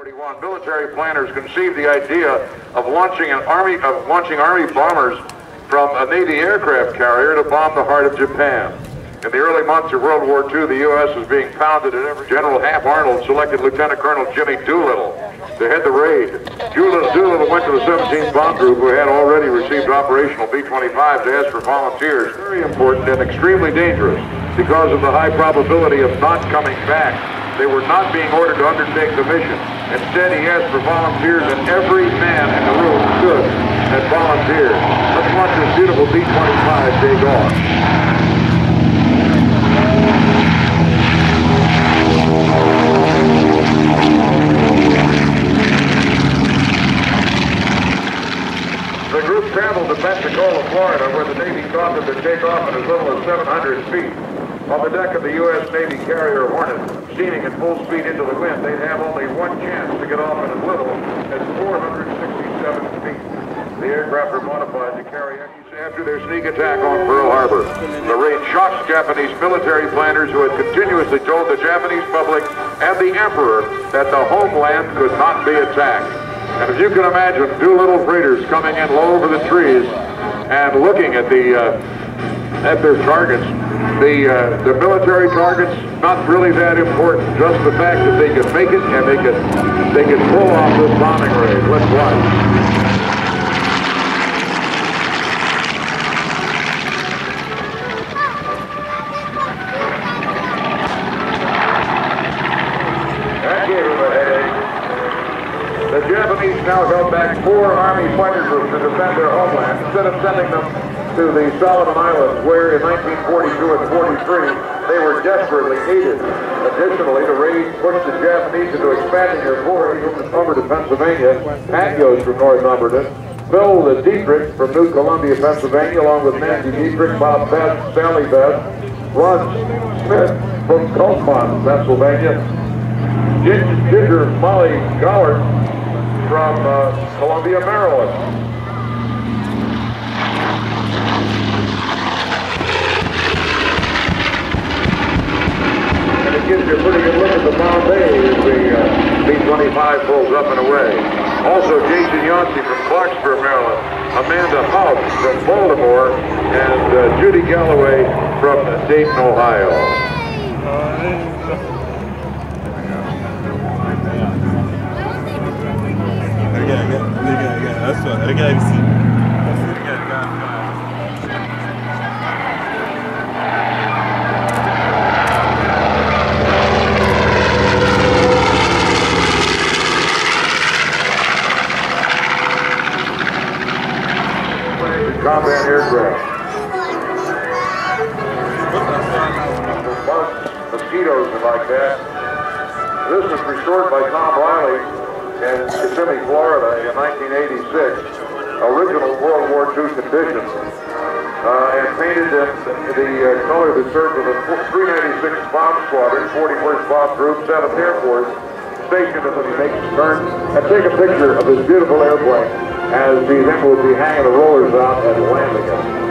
1941, military planners conceived the idea of launching Army bombers from a Navy aircraft carrier to bomb the heart of Japan. In the early months of World War II, the U.S. was being pounded at every. General Hap Arnold selected Lieutenant Colonel Jimmy Doolittle to head the raid. Doolittle went to the 17th Bomb Group, who had already received operational B-25s, to ask for volunteers. Very important and extremely dangerous because of the high probability of not coming back. They were not being ordered to undertake the mission. Instead, he asked for volunteers, and every man in the room stood and volunteered. Let's watch this beautiful B-25 take off. The group traveled to Pensacola, Florida, where the Navy taught them to take off at as little as 700 feet. On the deck of the U.S. Navy carrier Hornet, steaming at full speed into the wind, they'd have only one chance to get off at as little as 467 feet. The aircraft were modified to carry after their sneak attack on Pearl Harbor. The raid shocked Japanese military planners who had continuously told the Japanese public and the Emperor that the homeland could not be attacked. And if you can imagine, two little freighters coming in low over the trees and looking at their targets. The military targets, not really that important, just the fact that they could make it and they could pull off this bombing raid. Let's watch. That gave them a headache. The Japanese now held back 4 Army fighter groups to defend their homeland instead of sending them to the Solomon Islands, where in 1942 and 43 they were desperately needed. Additionally, the raid pushed the Japanese into expanding their foray over to Pennsylvania. Patios from Northumberland, Phil Dietrich from New Columbia, Pennsylvania, along with Nancy Dietrich, Bob Best, Sally Best, Ron Smith from Colpon, Pennsylvania, Ginger Molly Goward from Columbia, Maryland. Gives you a pretty good look at the Bombay as the B-25 pulls up and away. Also, Jason Yancey from Clarksburg, Maryland, Amanda House from Baltimore, and Judy Galloway from Dayton, Ohio. That's what I got to see. Combat aircraft. Bugs, mosquitoes and like that. This was restored by Tom Riley in Kissimmee, Florida in 1986. Original World War II condition. And painted in the color that served with the 396th Bomb Squadron, 41st Bomb Group, 7th Air Force, stationed as he makes his turn. And take a picture of this beautiful airplane as he then will be hanging the rollers out and landing it.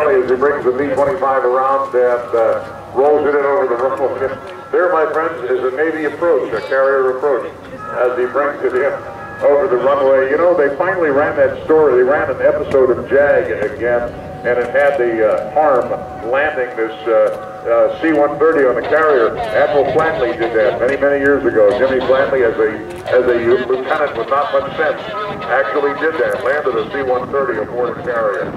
As he brings the B-25 around and rolls it in over the runway. There, my friends, is a Navy approach, a carrier approach, as he brings it in over the runway. You know, they finally ran that story. They ran an episode of JAG again, and it had the harm landing this C-130 on the carrier. Admiral Flantley did that many, many years ago. Jimmy Flantley, as a lieutenant with not much sense, actually did that, landed a C-130 aboard a carrier.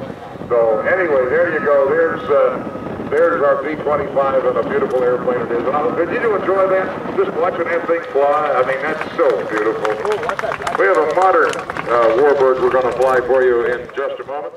So anyway, there you go. There's our B-25 and a beautiful airplane it is. Did you enjoy that? Just watching that thing fly? I mean, that's so beautiful. We have a modern warbird we're going to fly for you in just a moment.